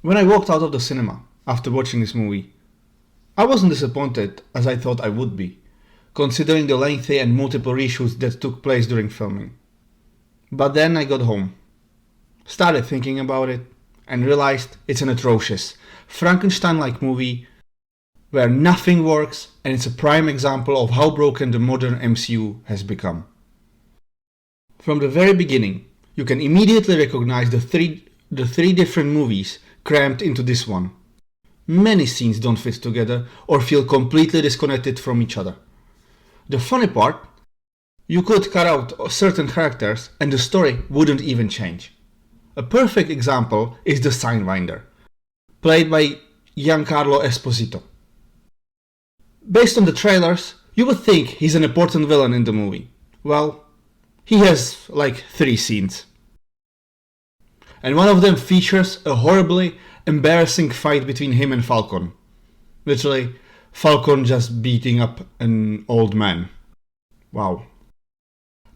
When I walked out of the cinema after watching this movie, I wasn't disappointed as I thought I would be, considering the lengthy and multiple reshoots that took place during filming. But then I got home, started thinking about it, and realized it's an atrocious, Frankenstein-like movie where nothing works, and it's a prime example of how broken the modern MCU has become. From the very beginning, you can immediately recognize the three different movies crammed into this one. Many scenes don't fit together or feel completely disconnected from each other. The funny part, you could cut out certain characters and the story wouldn't even change. A perfect example is the Signbinder, played by Giancarlo Esposito. Based on the trailers, you would think he's an important villain in the movie. Well, he has like 3 scenes. And one of them features a horribly embarrassing fight between him and Falcon. Literally, Falcon just beating up an old man. Wow.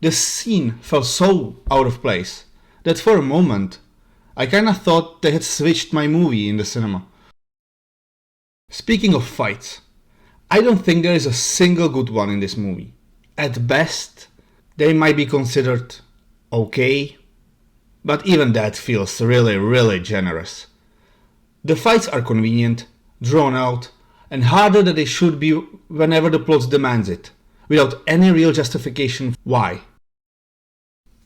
The scene felt so out of place that for a moment I kinda thought they had switched my movie in the cinema. Speaking of fights, I don't think there is a single good one in this movie. At best, they might be considered okay, but even that feels really generous. The fights are convenient, drawn out, and harder than they should be whenever the plot demands it, without any real justification why.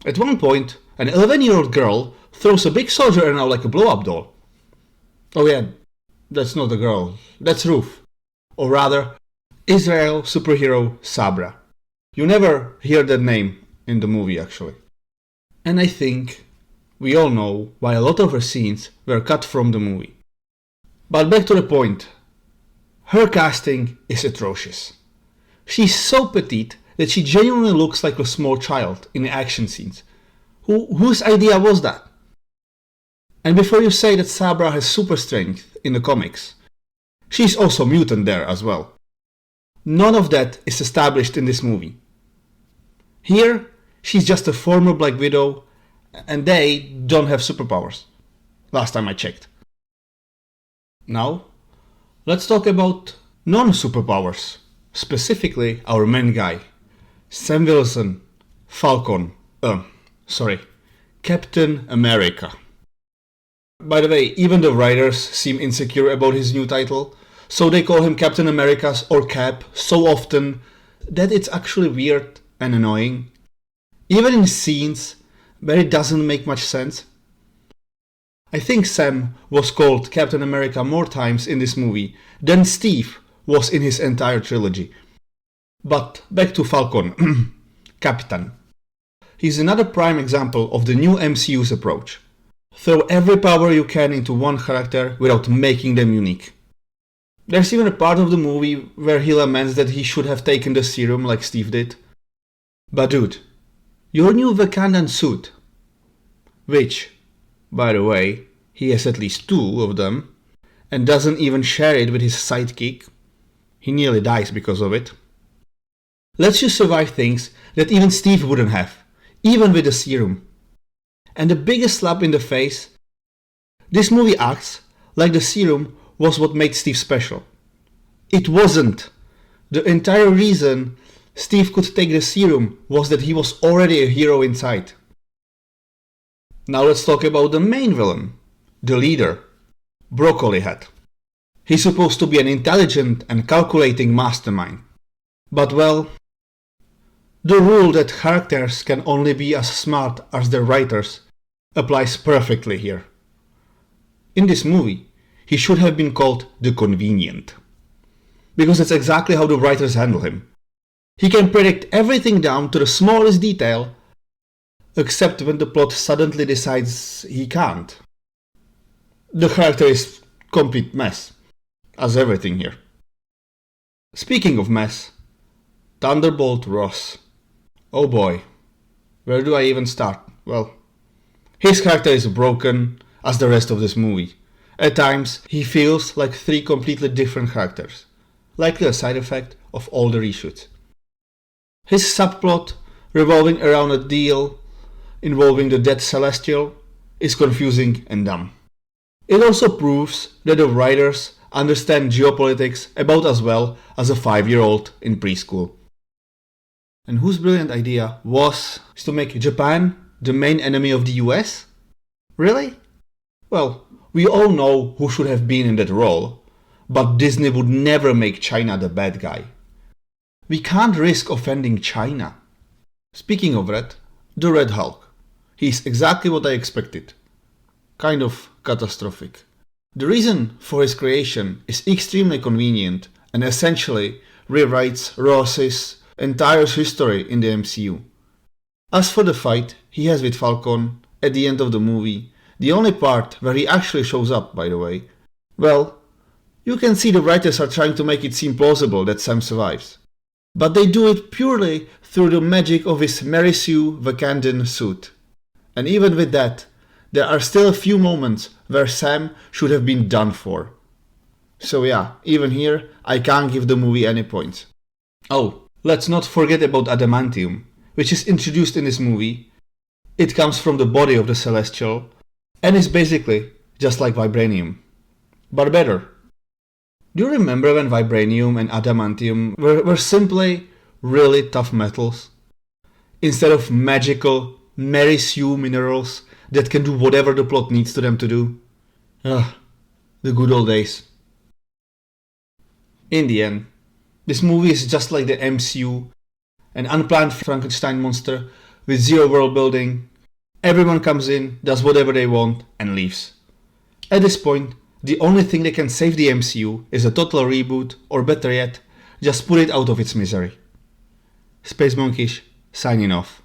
At one point, an 11-year-old girl throws a big soldier around like a blow-up doll. Oh yeah, that's not a girl, that's Ruth. Or rather, Israel superhero Sabra. You never hear that name in the movie actually. And I think we all know why a lot of her scenes were cut from the movie. But back to the point. Her casting is atrocious. She's so petite that she genuinely looks like a small child in the action scenes. Whose idea was that? And before you say that Sabra has super strength in the comics, she's also mutant there as well. None of that is established in this movie. Here, she's just a former Black Widow, and they don't have superpowers. Last time I checked. Now, let's talk about non-superpowers. Specifically, our main guy, Sam Wilson, Captain America. By the way, even the writers seem insecure about his new title, so they call him Captain America's or Cap so often that it's actually weird and annoying. Even in scenes where it doesn't make much sense. I think Sam was called Captain America more times in this movie than Steve was in his entire trilogy. But back to Falcon, Capitan. He's another prime example of the new MCU's approach. Throw every power you can into one character without making them unique. There's even a part of the movie where he laments that he should have taken the serum like Steve did. But dude, your new Wakandan suit, which, by the way, he has at least 2 of them, and doesn't even share it with his sidekick, he nearly dies because of it, lets you survive things that even Steve wouldn't have, even with the serum. And the biggest slap in the face, this movie acts like the serum was what made Steve special. It wasn't. The entire reason Steve could take the serum was that he was already a hero inside. Now let's talk about the main villain, the leader, Broccoli Head. He's supposed to be an intelligent and calculating mastermind. But well, the rule that characters can only be as smart as their writers applies perfectly here. In this movie, he should have been called the Convenient. Because that's exactly how the writers handle him. He can predict everything down to the smallest detail, except when the plot suddenly decides he can't. The character is a complete mess, as everything here. Speaking of mess, Thunderbolt Ross. Oh boy, where do I even start? Well, his character is broken as the rest of this movie. At times, he feels like 3 completely different characters, likely a side effect of all the reshoots. His subplot, revolving around a deal involving the dead Celestial, is confusing and dumb. It also proves that the writers understand geopolitics about as well as a 5-year-old in preschool. And whose brilliant idea was to make Japan the main enemy of the US? Really? Well, we all know who should have been in that role, but Disney would never make China the bad guy. We can't risk offending China. Speaking of Red, the Red Hulk. He's exactly what I expected. Kind of catastrophic. The reason for his creation is extremely convenient and essentially rewrites Ross's entire history in the MCU. As for the fight he has with Falcon at the end of the movie, the only part where he actually shows up, by the way, well, you can see the writers are trying to make it seem plausible that Sam survives. But they do it purely through the magic of his Mary Sue Wakandan suit. And even with that, there are still a few moments where Sam should have been done for. So yeah, even here, I can't give the movie any points. Oh, let's not forget about adamantium, which is introduced in this movie. It comes from the body of the Celestial, and is basically just like vibranium, but better. Do you remember when vibranium and adamantium were simply really tough metals? Instead of magical Mary Sue minerals that can do whatever the plot needs to them to do. The good old days. In the end, this movie is just like the MCU, an unplanned Frankenstein monster with zero world building. Everyone comes in, does whatever they want, and leaves. At this point, the only thing that can save the MCU is a total reboot, or better yet, just put it out of its misery. SpacMonkish, signing off.